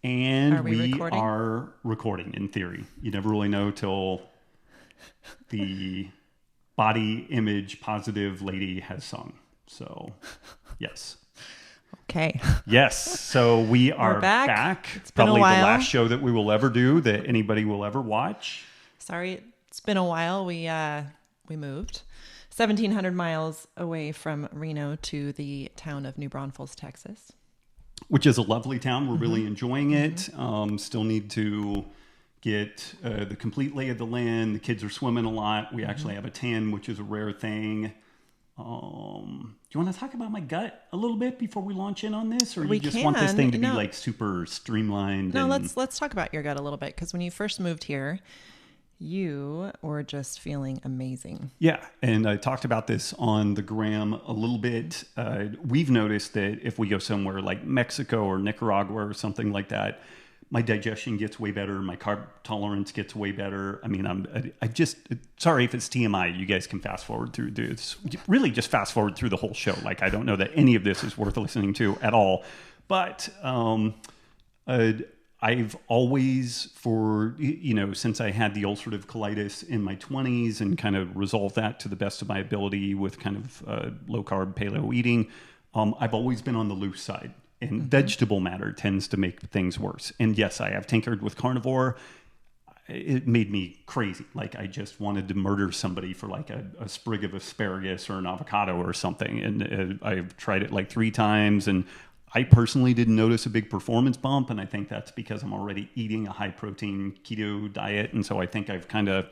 And Are we recording? are recording in theory. You never really know till the body image positive lady has sung. So, yes. Okay. Yes. So we We're are back. back. It's been a Probably the while. last show that we will ever do, that anybody will ever watch. Sorry, it's been a while. We moved 1,700 miles away from Reno to the town of New Braunfels, Texas. Which is a lovely town. We're really enjoying it. Still need to get the complete lay of the land. The kids are swimming a lot. We actually have a tan, which is a rare thing. Do you want to talk about my gut a little bit before we launch in on this, or We you just want this can. thing to be No. like super streamlined? No, and... let's talk about your gut a little bit, because when you first moved here, you were just feeling amazing. Yeah, and I talked about this on the gram a little bit. We've noticed that if we go somewhere like Mexico or Nicaragua or something like that, my digestion gets way better. My carb tolerance gets way better. I mean, I just, sorry if it's TMI. You guys can fast forward through this. Really just fast forward through the whole show. Like, I don't know that any of this is worth listening to at all. But I've always, since I had the ulcerative colitis in my 20s and kind of resolved that to the best of my ability with kind of low carb paleo eating, I've always been on the loose side. And vegetable matter tends to make things worse. And yes, I have tinkered with carnivore. It made me crazy. Like, I just wanted to murder somebody for like a sprig of asparagus or an avocado or something. And I've tried it like 3 times, and I personally didn't notice a big performance bump, and I think that's because I'm already eating a high-protein keto diet, and so I think I've kind of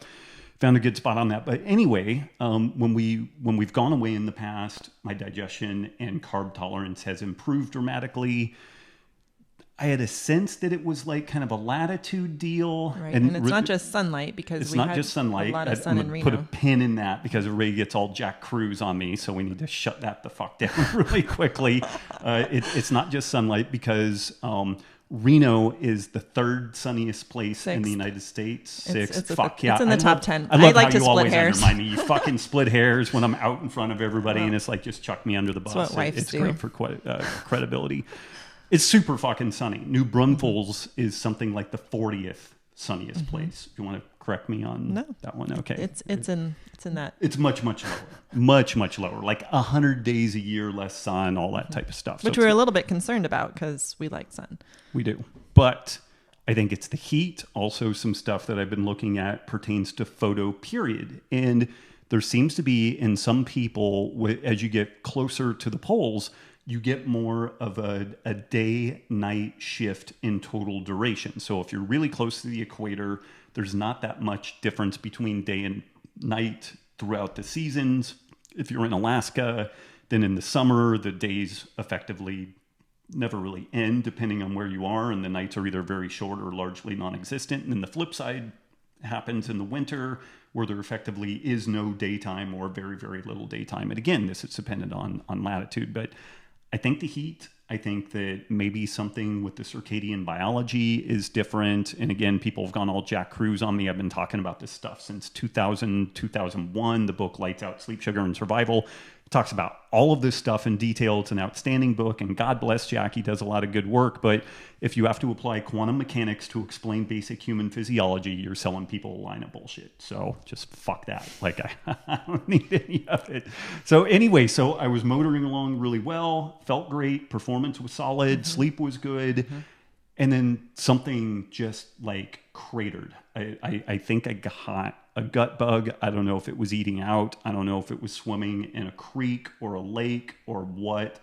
found a good spot on that. But anyway, when we've gone away in the past, my digestion and carb tolerance has improved dramatically. I had a sense that it was like kind of a latitude deal. Right. And it's not just sunlight, because It's we not had just sunlight. a lot of sun I'm in gonna put a Reno. pin in that because everybody gets all Jack Cruz on me, so we need to shut that the fuck down really quickly. It's not just sunlight, because Reno is the 3rd sunniest place in the United States. 6th. It's Fuck yeah. It's in the top 10. I love like how to you split always hairs. undermine me. You fucking split hairs when I'm out in front of everybody, and it's like, just chuck me under the bus. what wives It's do. great for credibility. It's super fucking sunny. New Braunfels is something like the 40th sunniest place. Do you want to correct me on that one? Okay. It's in that. It's much lower. Much lower. Like 100 days a year less sun, all that type of stuff. Which So we're a little bit concerned about, because we like sun. we do. But I think it's the heat. Also, some stuff that I've been looking at pertains to photo period. And there seems to be, in some people, as you get closer to the poles, you get more of a day-night shift in total duration. So if you're really close to the equator, there's not that much difference between day and night throughout the seasons. If you're in Alaska, then in the summer, the days effectively never really end, depending on where you are, and the nights are either very short or largely non-existent. And then the flip side happens in the winter, where there effectively is no daytime or very, very little daytime. And again, this is dependent on latitude, but I think the heat, I think that maybe something with the circadian biology is different. And again, people have gone all Jack Cruz on me. I've been talking about this stuff since 2000, 2001. The book Lights Out, Sleep, Sugar, and Survival talks about all of this stuff in detail. It's an outstanding book, and God bless Jack, he does a lot of good work. But if you have to apply quantum mechanics to explain basic human physiology, you're selling people a line of bullshit. So just fuck that. Like, I don't need any of it. So anyway, so I was motoring along really well, felt great, performance was solid, sleep was good. And then something just like cratered. I think I got a gut bug. I don't know if it was eating out. I don't know if it was swimming in a creek or a lake or what.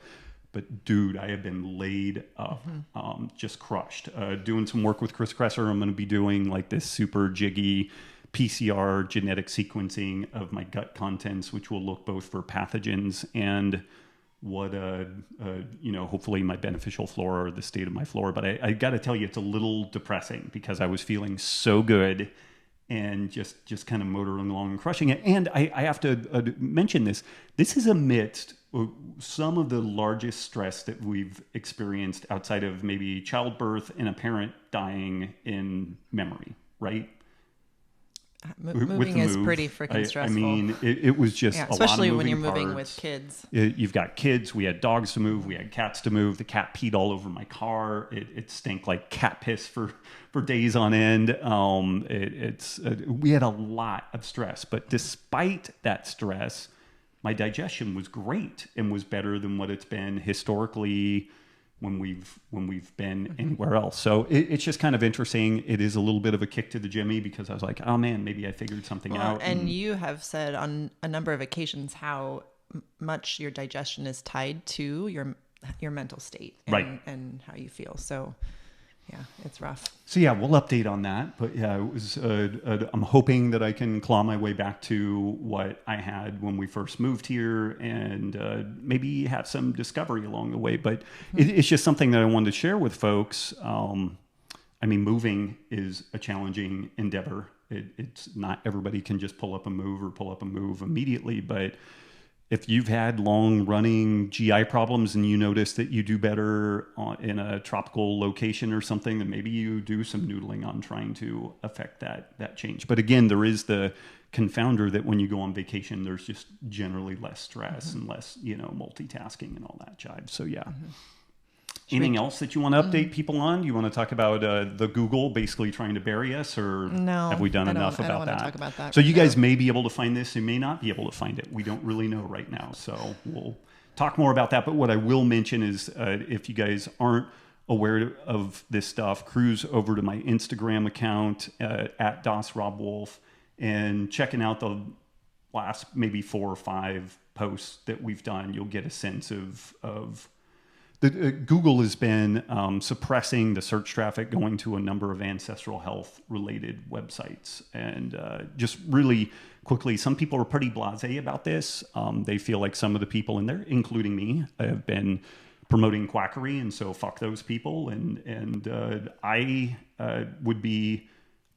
But dude, I have been laid up, just crushed. Doing some work with Chris Kresser. I'm going to be doing like this super jiggy PCR genetic sequencing of my gut contents, which will look both for pathogens and what hopefully my beneficial flora or the state of my flora. But I got to tell you, it's a little depressing, because I was feeling so good and just kind of motoring along and crushing it. And I have to mention this. This is amidst some of the largest stress that we've experienced outside of maybe childbirth and a parent dying in memory, right? moving the is move. pretty freaking stressful. I mean, it was just a especially lot of when you're moving moving parts. with kids. You've got kids. We had dogs to move. We had cats to move. The cat peed all over my car. It stank like cat piss for days on end. We had a lot of stress, but despite that stress, my digestion was great and was better than what it's been historically when we've been anywhere else. So it's just kind of interesting. It is a little bit of a kick to the Jimmy because I was like, oh man, maybe I figured something out. And you have said on a number of occasions how much your digestion is tied to your mental state and how you feel. So yeah, it's rough. So yeah, we'll update on that. But yeah, it was. I'm hoping that I can claw my way back to what I had when we first moved here, and maybe have some discovery along the way. But it's just something that I wanted to share with folks. I mean, moving is a challenging endeavor. It's not everybody can just pull up a move immediately, but if you've had long-running GI problems and you notice that you do better in a tropical location or something, then maybe you do some noodling on trying to affect that change. But again, there is the confounder that when you go on vacation, there's just generally less stress and less, multitasking and all that jive. So yeah. Anything else that you want to update people on? Do you want to talk about the Google basically trying to bury us, or have we done enough about that? I don't want to talk about that. So you guys may be able to find this, you may not be able to find it. We don't really know right now. So we'll talk more about that. But what I will mention is if you guys aren't aware of this stuff, cruise over to my Instagram account at @DosRobWolf and checking out the last maybe 4 or 5 posts that we've done. You'll get a sense of Google has been suppressing the search traffic going to a number of ancestral health related websites. And just really quickly, some people are pretty blasé about this. They feel like some of the people in there, including me, have been promoting quackery. And so fuck those people. And I would be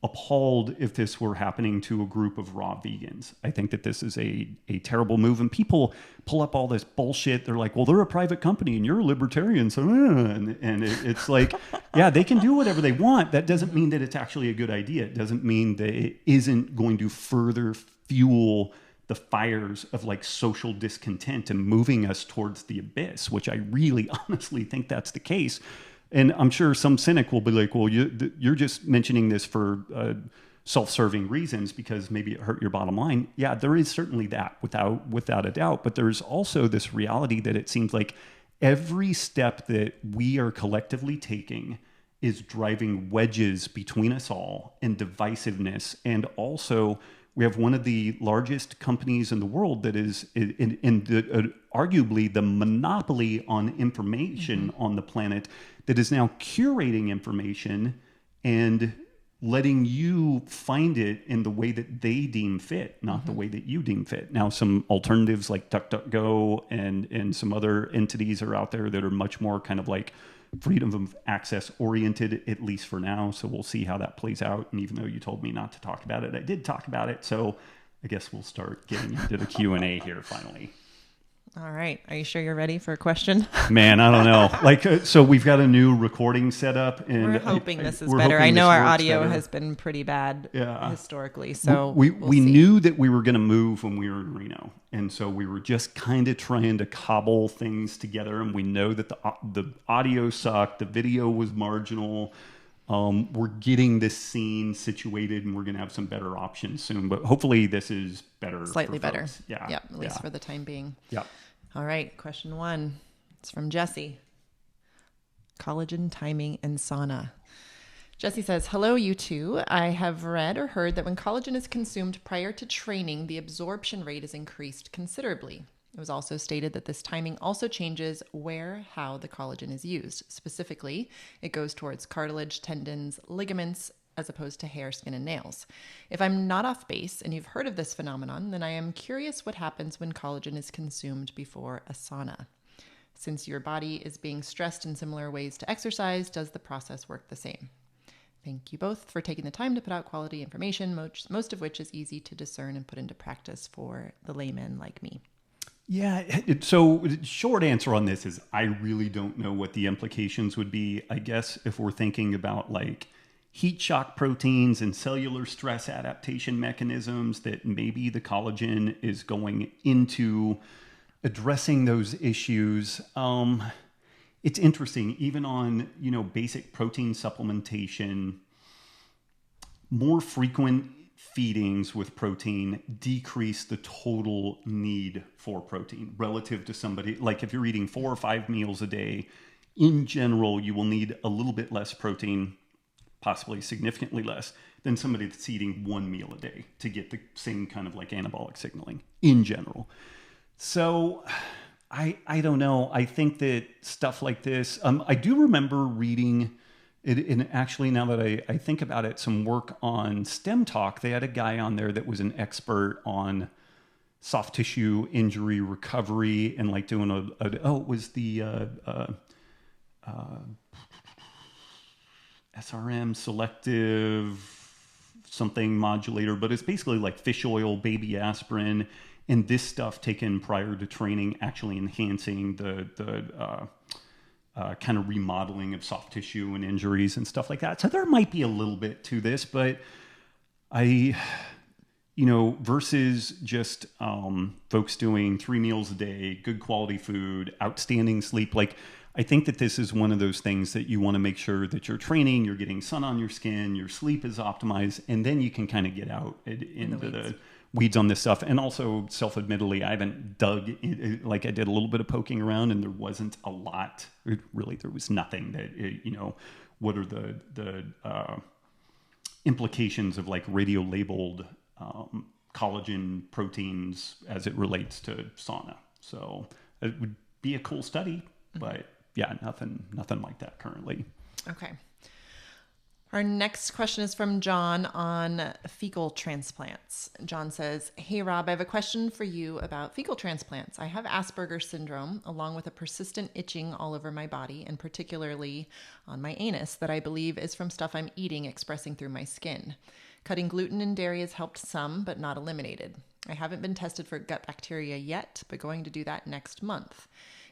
appalled if this were happening to a group of raw vegans. I think that this is a terrible move, and people pull up all this bullshit. They're like, well, they're a private company and you're a libertarian. So, it's like, yeah, they can do whatever they want. That doesn't mean that it's actually a good idea. It doesn't mean that it isn't going to further fuel the fires of like social discontent and moving us towards the abyss, which I really honestly think that's the case. And I'm sure some cynic will be like, well, you're just mentioning this for self-serving reasons because maybe it hurt your bottom line. Yeah, there is certainly that without a doubt. But there's also this reality that it seems like every step that we are collectively taking is driving wedges between us all and divisiveness. And also, we have one of the largest companies in the world that is arguably the monopoly on information on the planet that is now curating information and letting you find it in the way that they deem fit, not the way that you deem fit. Now, some alternatives like DuckDuckGo and some other entities are out there that are much more kind of like freedom of access oriented, at least for now. So we'll see how that plays out. And even though you told me not to talk about it, I did talk about it. So I guess we'll start getting into the Q&A here finally. All right. Are you sure you're ready for a question? Man, I don't know. So we've got a new recording set up, and we're hoping this is better. I know our audio has been pretty bad historically. So we knew that we were going to move when we were in Reno. And so we were just kind of trying to cobble things together. And we know that the audio sucked. The video was marginal. We're getting this scene situated, and we're going to have some better options soon. But hopefully this is better. Slightly better. Yeah. Yeah, at least for the time being. Yeah. All right. Question 1. It's from Jesse. Collagen, timing, and sauna. Jesse says, hello, you two. I have read or heard that when collagen is consumed prior to training, the absorption rate is increased considerably. It was also stated that this timing also changes how the collagen is used. Specifically, it goes towards cartilage, tendons, ligaments, as opposed to hair, skin, and nails. If I'm not off base and you've heard of this phenomenon, then I am curious what happens when collagen is consumed before a sauna. Since your body is being stressed in similar ways to exercise, does the process work the same? Thank you both for taking the time to put out quality information, most of which is easy to discern and put into practice for the layman like me. Yeah. So short answer on this is I really don't know what the implications would be. I guess if we're thinking about like heat shock proteins and cellular stress adaptation mechanisms, that maybe the collagen is going into addressing those issues. It's interesting, even on, basic protein supplementation, more frequent feedings with protein decrease the total need for protein relative to somebody, like if you're eating 4 or 5 meals a day, in general, you will need a little bit less protein, possibly significantly less, than somebody that's eating 1 meal a day to get the same kind of like anabolic signaling in general. So I don't know. I think that stuff like this, I do remember reading it, and actually now that I think about it, some work on STEM Talk. They had a guy on there that was an expert on soft tissue injury recovery and like doing it was the SRM, selective something modulator, but it's basically like fish oil, baby aspirin, and this stuff taken prior to training, actually enhancing the kind of remodeling of soft tissue and injuries and stuff like that. So there might be a little bit to this, but versus just folks doing 3 meals a day, good quality food, outstanding sleep. Like, I think that this is one of those things that you want to make sure that you're training, you're getting sun on your skin, your sleep is optimized, and then you can kind of get out into the weeds on this stuff. And also, self-admittedly, I haven't dug in, like I did a little bit of poking around, and there wasn't a lot. Really, there was nothing that, what are the implications of like radio-labeled collagen proteins as it relates to sauna. So it would be a cool study, but yeah, nothing like that currently. Okay. Our next question is from John on fecal transplants. John says, "Hey Rob, I have a question for you about fecal transplants. I have Asperger's syndrome, along with a persistent itching all over my body, and particularly on my anus, that I believe is from stuff I'm eating expressing through my skin. Cutting gluten and dairy has helped some, but not eliminated. I haven't been tested for gut bacteria yet, but going to do that next month.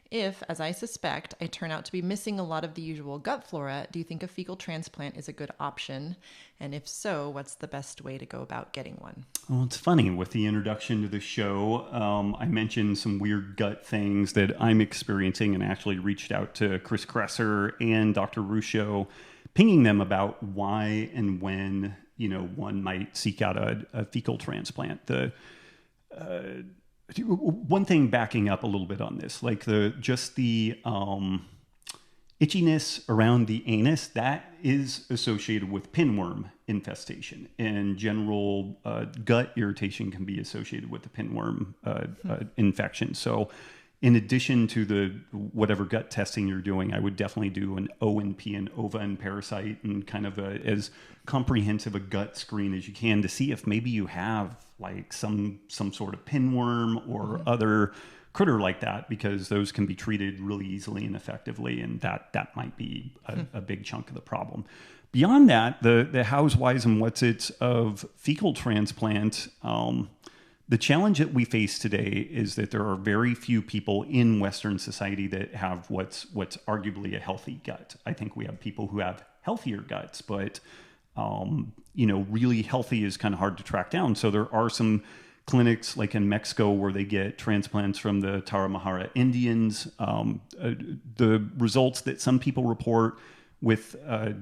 If, as I suspect, I turn out to be missing a lot of the usual gut flora, do you think a fecal transplant is a good option? And if so, what's the best way to go about getting one?" Well, it's funny. With the introduction to the show, I mentioned some weird gut things that I'm experiencing, and actually reached out to Chris Kresser and Dr. Ruscio, pinging them about why and when, one might seek out a fecal transplant. One thing backing up a little bit on this, like the itchiness around the anus, that is associated with pinworm infestation, and general gut irritation can be associated with the pinworm infection. So in addition to the whatever gut testing you're doing, I would definitely do an O&P, an ova and parasite, and kind of as comprehensive a gut screen as you can to see if maybe you have like some sort of pinworm or other critter like that, because those can be treated really easily and effectively, and that might be a big chunk of the problem. Beyond that, the hows, whys, and what's it's of fecal transplant. The challenge that we face today is that there are very few people in Western society that have what's arguably a healthy gut. I think we have people who have healthier guts, but really healthy is kind of hard to track down. So there are some clinics like in Mexico where they get transplants from the Tarahumara Indians. The results that some people report with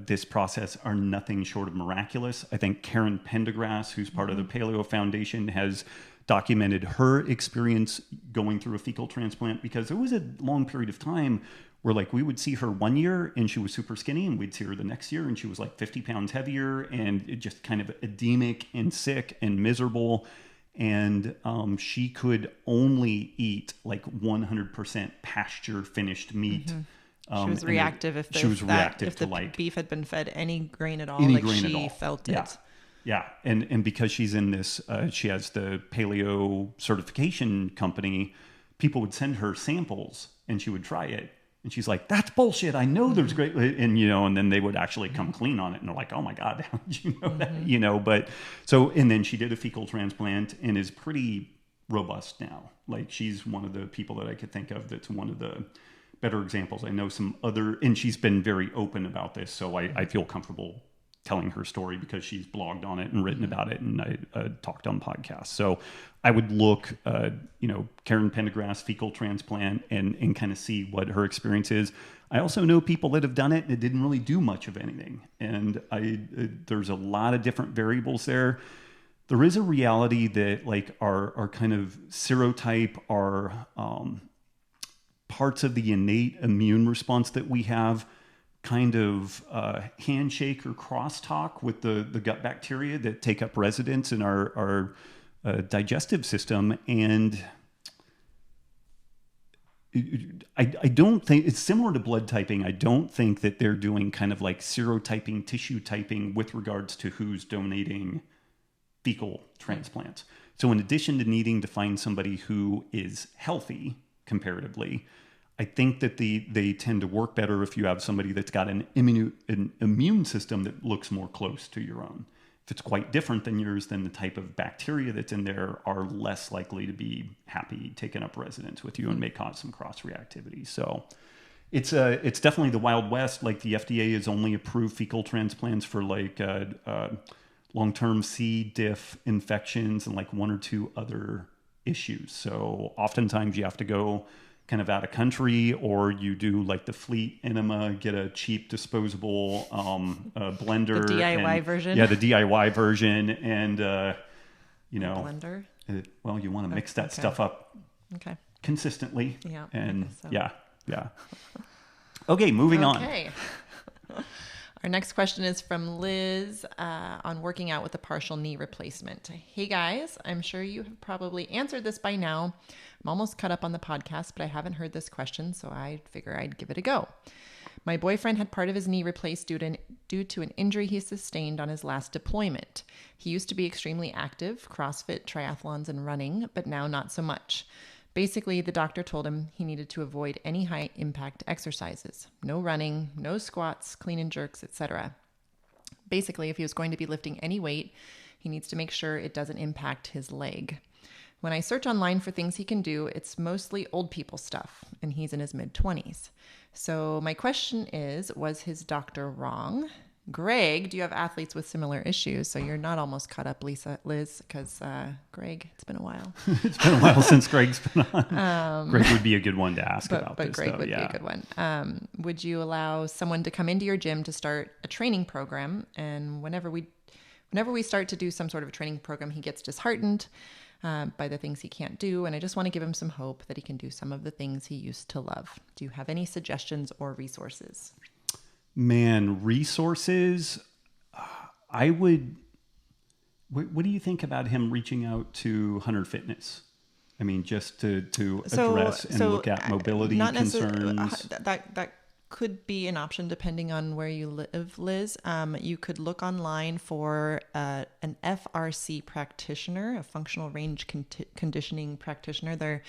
this process are nothing short of miraculous. I think Karen Pendergrass, who's part of the Paleo Foundation, has documented her experience going through a fecal transplant, because there was a long period of time where like we would see her one year and she was super skinny, and we'd see her the next year and she was like 50 pounds heavier, and it just kind of edemic and sick and miserable. And she could only eat like 100% pasture finished meat. She was reactive if the beef had been fed any grain at all. She felt it. Yeah, and because she's in this, she has the paleo certification company, people would send her samples and she would try it. And she's like, "That's bullshit. I know there's great," and then they would actually come clean on it. And they're like, "Oh my God, how did you know that?" But so, and then she did a fecal transplant and is pretty robust now. Like, she's one of the people that I could think of that's one of the better examples. I know some other, and she's been very open about this, so I feel comfortable telling her story because she's blogged on it and written about it, and I talked on podcasts. So I would look, Karen Pendergrass, Fecal Transplant, and kind of see what her experience is. I also know people that have done it and it didn't really do much of anything. And there's a lot of different variables there. There is a reality that like our kind of serotype, our parts of the innate immune response that we have kind of handshake or crosstalk with the gut bacteria that take up residence in our digestive system. And I don't think it's similar to blood typing. I don't think that they're doing kind of like serotyping, tissue typing with regards to who's donating fecal transplants. So in addition to needing to find somebody who is healthy comparatively, I think that they tend to work better if you have somebody that's got an immune system that looks more close to your own. If it's quite different than yours, then the type of bacteria that's in there are less likely to be happy taking up residence with you and may cause some cross-reactivity. So it's definitely the Wild West. Like the FDA has only approved fecal transplants for like long-term C. diff infections and like one or two other issues. So oftentimes you have to go kind of out of country, or you do like the fleet enema, get a cheap disposable blender. The DIY version? Yeah, the DIY version. And, blender? Well, you want to mix that stuff up consistently. Yeah. And yeah. Okay, moving on. Okay. Our next question is from Liz on working out with a partial knee replacement. Hey guys, I'm sure you have probably answered this by now. I'm almost caught up on the podcast, but I haven't heard this question, so I figure I'd give it a go. My boyfriend had part of his knee replaced due to an injury he sustained on his last deployment. He used to be extremely active, CrossFit, triathlons, and running, but now not so much. Basically, the doctor told him he needed to avoid any high-impact exercises. No running, no squats, clean and jerks, etc. Basically, if he was going to be lifting any weight, he needs to make sure it doesn't impact his leg. When I search online for things he can do, it's mostly old people stuff, and he's in his mid-20s. So my question is, was his doctor wrong? Greg, do you have athletes with similar issues? So you're not almost caught up, Liz, because Greg, it's been a while. It's been a while since Greg's been on. Greg would be a good one to ask about this. But Greg would be a good one. Would you allow someone to come into your gym to start a training program? And whenever we start to do some sort of a training program, he gets disheartened by the things he can't do. And I just want to give him some hope that he can do some of the things he used to love. Do you have any suggestions or resources? Man, resources. What do you think about him reaching out to Hunter Fitness? I mean, just to address and look at mobility concerns. That could be an option depending on where you live, Liz. You could look online for an FRC practitioner, a functional range conditioning practitioner. They're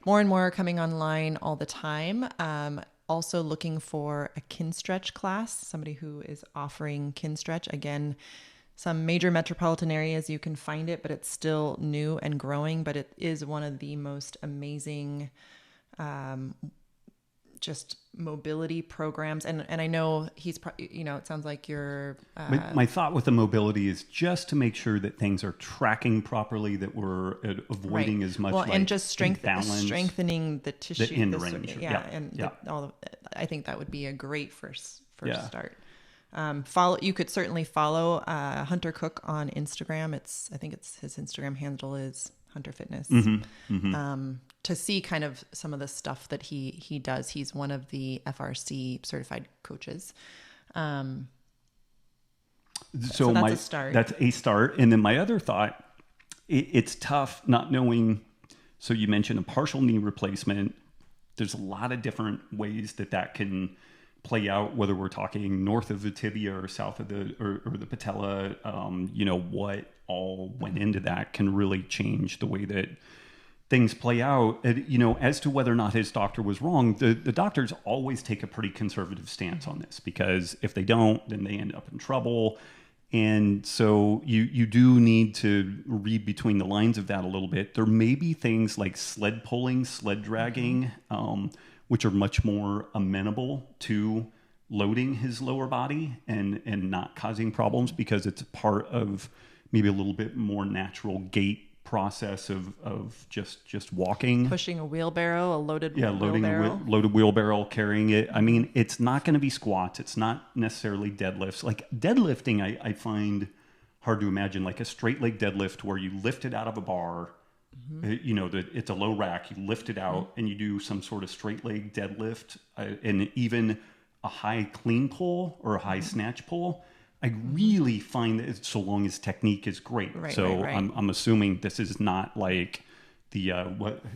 more and more coming online all the time. Also looking for a kin stretch class, somebody who is offering kin stretch. Again, some major metropolitan areas you can find it, but it's still new and growing. But it is one of the most amazing just mobility programs. And I know he's, it sounds like you're... My thought with the mobility is just to make sure that things are tracking properly, that we're avoiding as much and just strengthening the tissue. The end range. I think that would be a great first start. You could certainly follow Hunter Cook on Instagram. I think his Instagram handle is Hunter Fitness. To see kind of some of the stuff that he does. He's one of the FRC certified coaches. So that's a start. That's a start. And then my other thought, it's tough not knowing. So you mentioned a partial knee replacement. There's a lot of different ways that can play out, whether we're talking north of the tibia or south of the patella. What all went into that can really change the way that things play out. As to whether or not his doctor was wrong, the doctors always take a pretty conservative stance on this, because if they don't, then they end up in trouble. And so you do need to read between the lines of that a little bit. There may be things like sled pulling, sled dragging, which are much more amenable to loading his lower body and not causing problems, because it's part of maybe a little bit more natural gait process of just walking, Pushing a wheelbarrow, a loaded loading wheelbarrow. loaded wheelbarrow, carrying it. I mean, it's not going to be squats. It's not necessarily deadlifts. Like deadlifting, I find hard to imagine, like a straight leg deadlift where you lift it out of a bar. You know, it's a low rack, you lift it out and you do some sort of straight leg deadlift, and even a high clean pull or a high snatch pull. I really find that, so long as technique is great. Right. I'm assuming this is not like the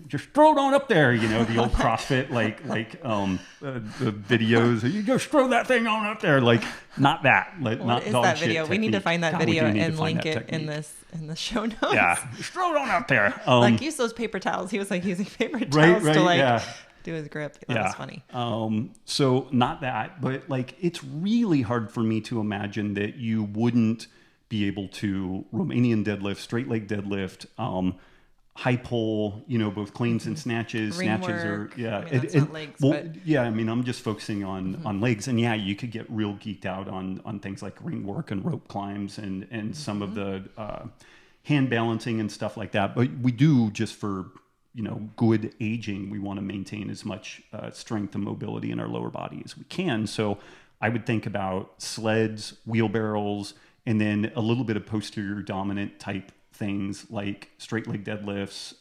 just throw it on up there, you know, the old CrossFit the videos. You just throw that thing on up there, like not that. Like, What not is dog that shit video? technique. We need to find that God, video and find link that it technique. in the show notes. Yeah, just throw it on up there. Like use those paper towels. He was like using paper towels to do his grip. That was funny. So not that, but like it's really hard for me to imagine that you wouldn't be able to Romanian deadlift, straight leg deadlift, high pull, you know, both cleans and snatches. Ring Snatches work. are, yeah. I mean, that's not legs, but... Yeah, I mean, I'm just focusing on legs. And yeah, you could get real geeked out on things like ring work and rope climbs and some of the hand balancing and stuff like that. But we do, just for, you know, good aging, we want to maintain as much strength and mobility in our lower body as we can. So I would think about sleds, wheelbarrows, and then a little bit of posterior dominant type things like straight leg deadlifts.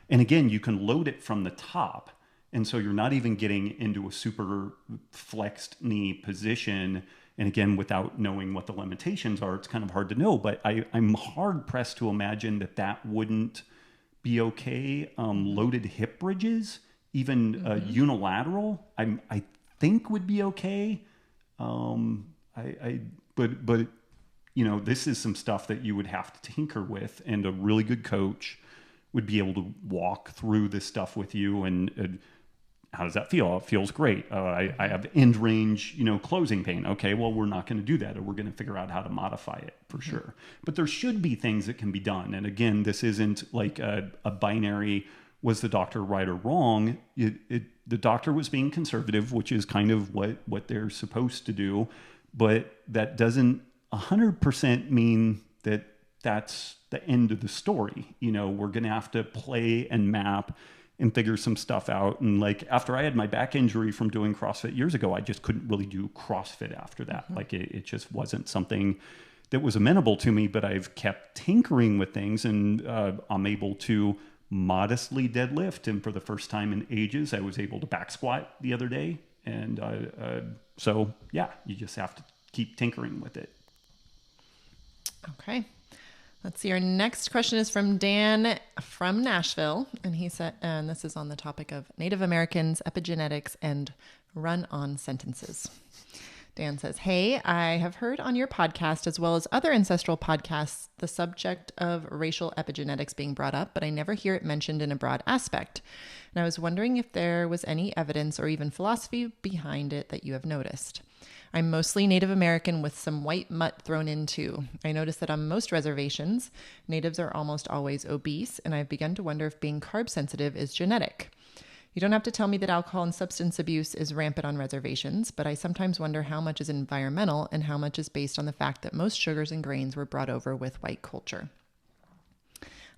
And again, you can load it from the top. And so you're not even getting into a super flexed knee position. And again, without knowing what the limitations are, it's kind of hard to know. But I'm hard pressed to imagine that wouldn't be okay. Loaded hip bridges, even unilateral, I think would be okay. But you know, this is some stuff that you would have to tinker with, and a really good coach would be able to walk through this stuff with you. And how does that feel? It feels great. I have end range, you know, closing pain. Okay, well, we're not going to do that, or we're going to figure out how to modify it for sure. But there should be things that can be done. And again, this isn't like a binary, was the doctor right or wrong? The doctor was being conservative, which is kind of what they're supposed to do. But that doesn't 100% mean that that's the end of the story. You know, we're going to have to play and map and figure some stuff out. And like, after I had my back injury from doing CrossFit years ago, I just couldn't really do CrossFit after that. Like it just wasn't something that was amenable to me, but I've kept tinkering with things, and I'm able to modestly deadlift. And for the first time in ages, I was able to back squat the other day. And so yeah, you just have to keep tinkering with it. Okay. Let's see. Our next question is from Dan from Nashville. And he said, and this is on the topic of Native Americans, epigenetics, and run-on sentences. Dan says, hey, I have heard on your podcast, as well as other ancestral podcasts, the subject of racial epigenetics being brought up, but I never hear it mentioned in a broad aspect. And I was wondering if there was any evidence or even philosophy behind it that you have noticed. I'm mostly Native American with some white mutt thrown in too. I noticed that on most reservations, natives are almost always obese, and I've begun to wonder if being carb sensitive is genetic. You don't have to tell me that alcohol and substance abuse is rampant on reservations, but I sometimes wonder how much is environmental and how much is based on the fact that most sugars and grains were brought over with white culture.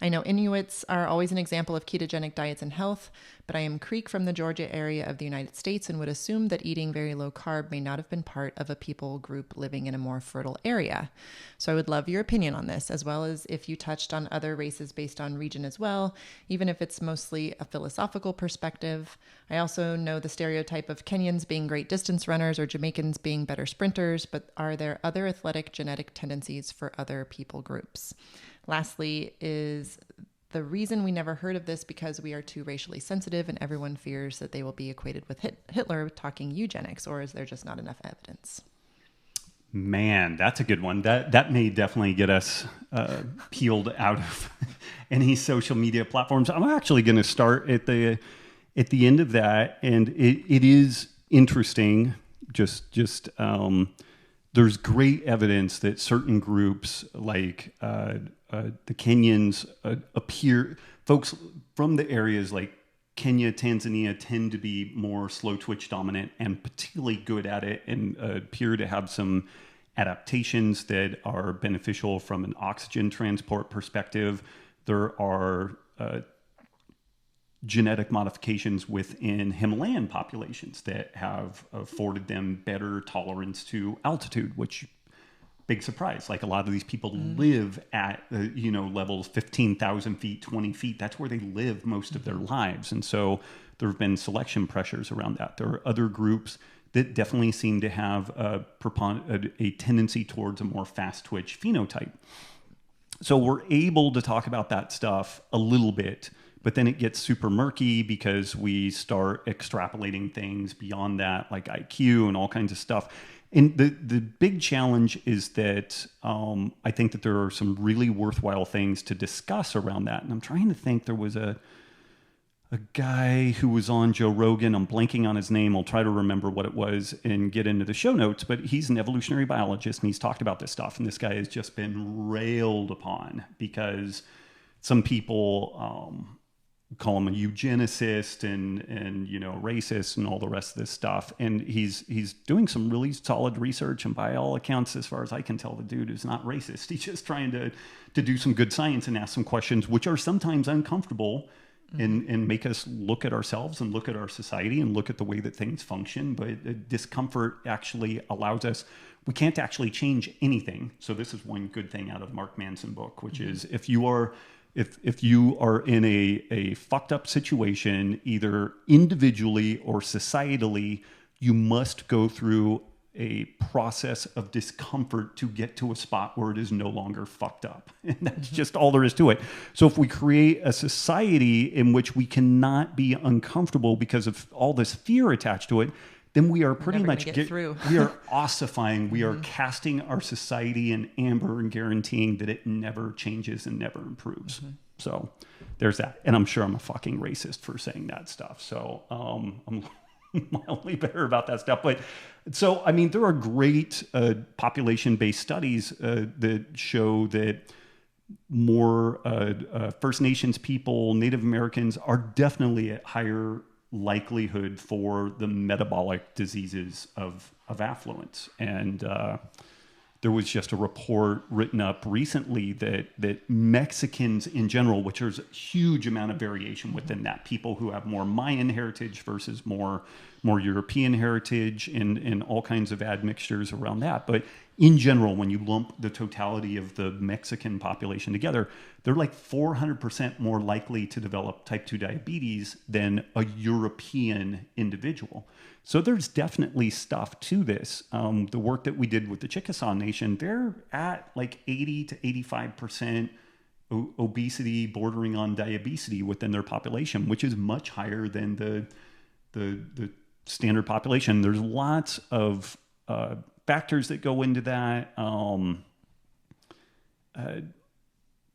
I know Inuits are always an example of ketogenic diets and health, but I am Creek from the Georgia area of the United States and would assume that eating very low carb may not have been part of a people group living in a more fertile area. So I would love your opinion on this, as well as if you touched on other races based on region as well, even if it's mostly a philosophical perspective. I also know the stereotype of Kenyans being great distance runners or Jamaicans being better sprinters, but are there other athletic genetic tendencies for other people groups? Lastly, is the reason we never heard of this because we are too racially sensitive and everyone fears that they will be equated with Hitler talking eugenics, or is there just not enough evidence? Man, that's a good one. That may definitely get us peeled out of any social media platforms. I'm actually going to start at the end of that, and it is interesting. Just there's great evidence that certain groups like the Kenyans appear, folks from the areas like Kenya, Tanzania tend to be more slow twitch dominant and particularly good at it, and appear to have some adaptations that are beneficial from an oxygen transport perspective. There are genetic modifications within Himalayan populations that have afforded them better tolerance to altitude, which, big surprise. Like, a lot of these people live at, levels 15,000 feet, 20 feet. That's where they live most of their lives. And so there have been selection pressures around that. There are other groups that definitely seem to have a tendency towards a more fast twitch phenotype. So we're able to talk about that stuff a little bit, but then it gets super murky because we start extrapolating things beyond that, like IQ and all kinds of stuff. And the big challenge is that I think that there are some really worthwhile things to discuss around that. And I'm trying to think, there was a guy who was on Joe Rogan. I'm blanking on his name. I'll try to remember what it was and get into the show notes. But he's an evolutionary biologist, and he's talked about this stuff. And this guy has just been railed upon because some people call him a eugenicist and racist and all the rest of this stuff. And he's doing some really solid research, and by all accounts, as far as I can tell, the dude is not racist. He's just trying to do some good science and ask some questions which are sometimes uncomfortable and make us look at ourselves and look at our society and look at the way that things function. But discomfort actually allows us, we can't actually change anything. So this is one good thing out of the Mark Manson book, which is if you are in a fucked up situation, either individually or societally, you must go through a process of discomfort to get to a spot where it is no longer fucked up. And that's just all there is to it. So if we create a society in which we cannot be uncomfortable because of all this fear attached to it, then we are pretty much we are ossifying. We are casting our society in amber and guaranteeing that it never changes and never improves. So there's that. And I'm sure I'm a fucking racist for saying that stuff. So I'm mildly better about that stuff. But so, I mean, there are great population-based studies that show that more First Nations people, Native Americans are definitely at higher likelihood for the metabolic diseases of affluence. And there was just a report written up recently that Mexicans in general, which there's a huge amount of variation within that, people who have more Mayan heritage versus more European heritage, and all kinds of admixtures around that. But in general, when you lump the totality of the Mexican population together, they're like 400% more likely to develop type 2 diabetes than a European individual. So there's definitely stuff to this. The work that we did with the Chickasaw Nation, they're at like 80 to 85% obesity bordering on diabetes within their population, which is much higher than the standard population. There's lots of factors that go into that.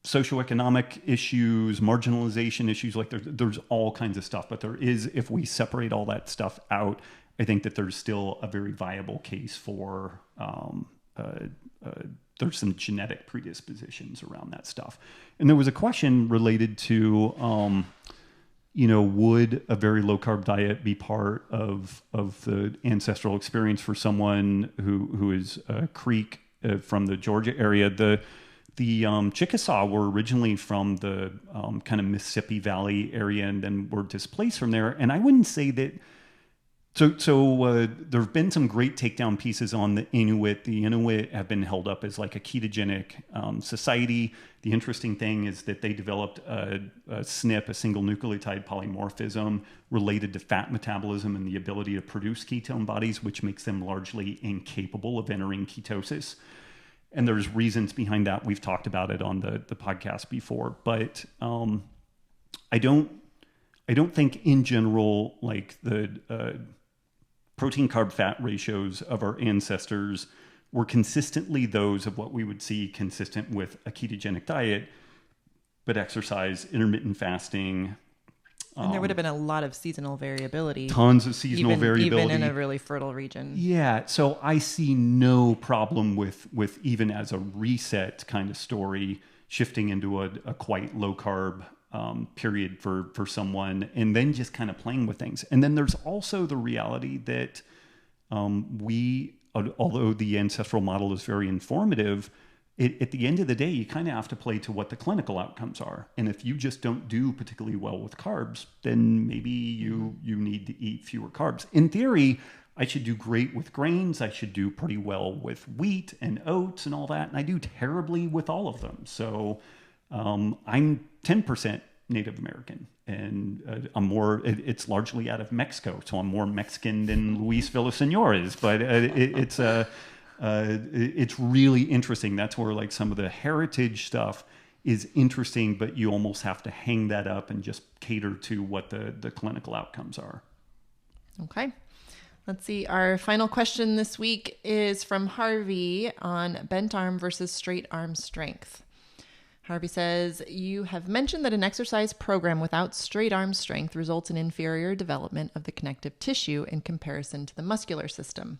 Socioeconomic issues, marginalization issues, like there's all kinds of stuff. But there is, if we separate all that stuff out, I think that there's still a very viable case for there's some genetic predispositions around that stuff. And there was a question related to, would a very low carb diet be part of the ancestral experience for someone who is Creek from the Georgia area? The Chickasaw were originally from the kind of Mississippi Valley area and then were displaced from there. And I wouldn't say that. So there have been some great takedown pieces on the Inuit. The Inuit have been held up as like a ketogenic society. The interesting thing is that they developed a SNP, a single nucleotide polymorphism, related to fat metabolism and the ability to produce ketone bodies, which makes them largely incapable of entering ketosis. And there's reasons behind that. We've talked about it on the podcast before. But I don't think in general, like the protein carb fat ratios of our ancestors were consistently those of what we would see consistent with a ketogenic diet, but exercise, intermittent fasting. And there would have been a lot of seasonal variability. Tons of seasonal variability. Even in a really fertile region. Yeah. So I see no problem with even as a reset kind of story, shifting into a quite low carb period for someone, and then just kind of playing with things. And then there's also the reality that although the ancestral model is very informative, at the end of the day, you kind of have to play to what the clinical outcomes are. And if you just don't do particularly well with carbs, then maybe you need to eat fewer carbs. In theory, I should do great with grains. I should do pretty well with wheat and oats and all that. And I do terribly with all of them. So I'm 10% Native American, and I'm more, it's largely out of Mexico. So I'm more Mexican than Luis Villaseñor is, but it's really interesting. That's where like some of the heritage stuff is interesting, but you almost have to hang that up and just cater to what the clinical outcomes are. Okay. Let's see. Our final question this week is from Harvey on bent arm versus straight arm strength. Harvey says, you have mentioned that an exercise program without straight arm strength results in inferior development of the connective tissue in comparison to the muscular system.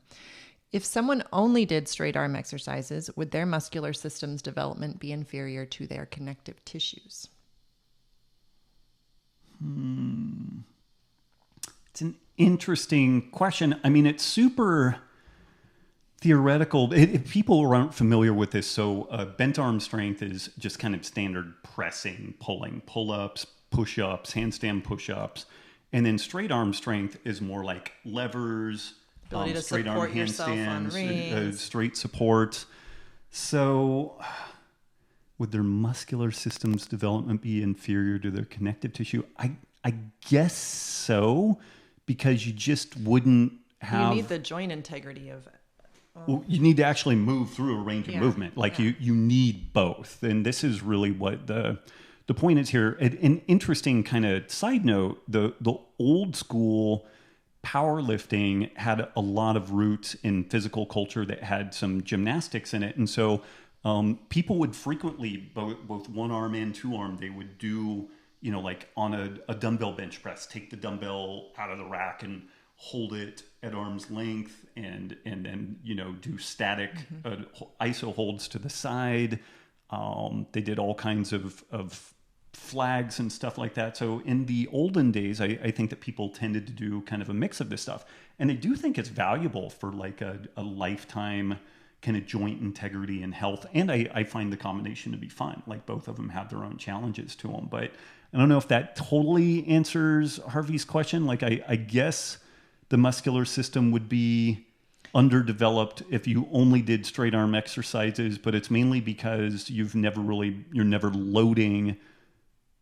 If someone only did straight arm exercises, would their muscular system's development be inferior to their connective tissues? It's an interesting question. I mean, it's super theoretical. If people aren't familiar with this, so bent arm strength is just kind of standard pressing, pulling, pull-ups, push-ups, handstand push-ups. And then straight arm strength is more like levers, ability to straight support arm yourself on handstands, rings. straight support. So would their muscular system's development be inferior to their connective tissue? I guess so, because you just wouldn't have... You need the joint integrity of... Well, you need to actually move through a range of movement. Like you need both. And this is really what the point is here. An interesting kind of side note, the old school powerlifting had a lot of roots in physical culture that had some gymnastics in it. And so people would frequently, both one arm and two arm, they would do, like on a dumbbell bench press, take the dumbbell out of the rack and hold it at arm's length and then, do static iso holds to the side. They did all kinds of flags and stuff like that. So in the olden days, I think that people tended to do kind of a mix of this stuff. And I do think it's valuable for like a lifetime kind of joint integrity and health. And I find the combination to be fun. Like both of them have their own challenges to them. But I don't know if that totally answers Harvey's question. Like I guess the muscular system would be underdeveloped if you only did straight arm exercises, but it's mainly because you're never loading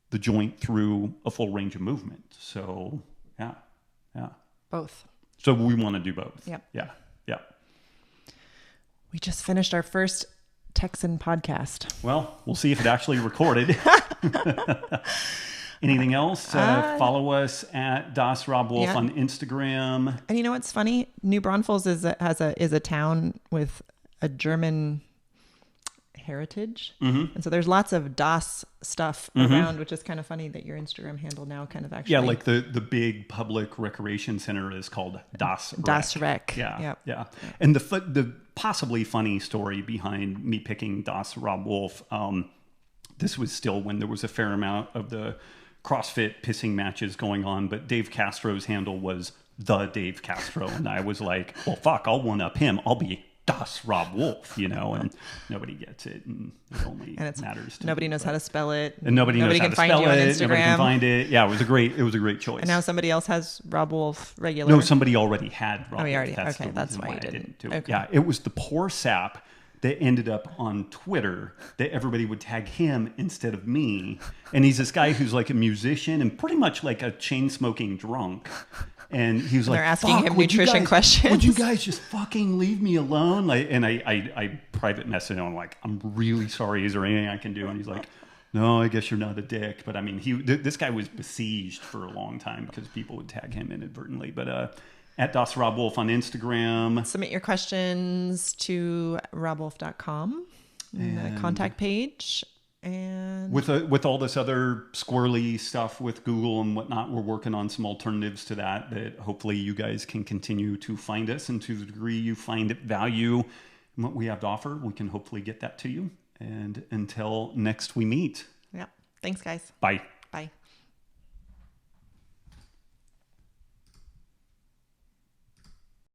the joint through a full range of movement. So yeah. Both. So we want to do both. Yep. Yeah. We just finished our first Texan podcast. Well, we'll see if it actually recorded. Anything else? Follow us at Das Robb Wolf on Instagram. And you know what's funny? New Braunfels is a town with a German heritage, and so there's lots of Das stuff around, which is kind of funny that your Instagram handle now kind of actually like the big public recreation center is called Das Rec. Yeah. And the possibly funny story behind me picking Das Robb Wolf, this was still when there was a fair amount of the CrossFit pissing matches going on, but Dave Castro's handle was the Dave Castro, and I was like, well, fuck, I'll one up him. I'll be Das Robb Wolf, and nobody gets it, and it only matters to nobody knows how to spell it, and nobody knows how to spell it. Nobody can find it. Yeah, it was a great choice. And now somebody else has Robb Wolf regular. No, somebody already had Robb Wolf. That's why I didn't do it. Okay. Yeah, it was the poor sap that ended up on Twitter that everybody would tag him instead of me. And he's this guy who's like a musician and pretty much like a chain smoking drunk. And he was like, they're asking him nutrition questions. Would you guys just fucking leave me alone? And I private messaged him. I'm like, I'm really sorry. Is there anything I can do? And he's like, no, I guess you're not a dick. But I mean, this guy was besieged for a long time because people would tag him inadvertently. But at Das Robb Wolf on Instagram. Submit your questions to robbwolf.com, the contact page. And with all this other squirrely stuff with Google and whatnot, we're working on some alternatives to that hopefully you guys can continue to find us. And to the degree you find value in what we have to offer, we can hopefully get that to you. And until next we meet. Yeah. Thanks, guys. Bye. Bye.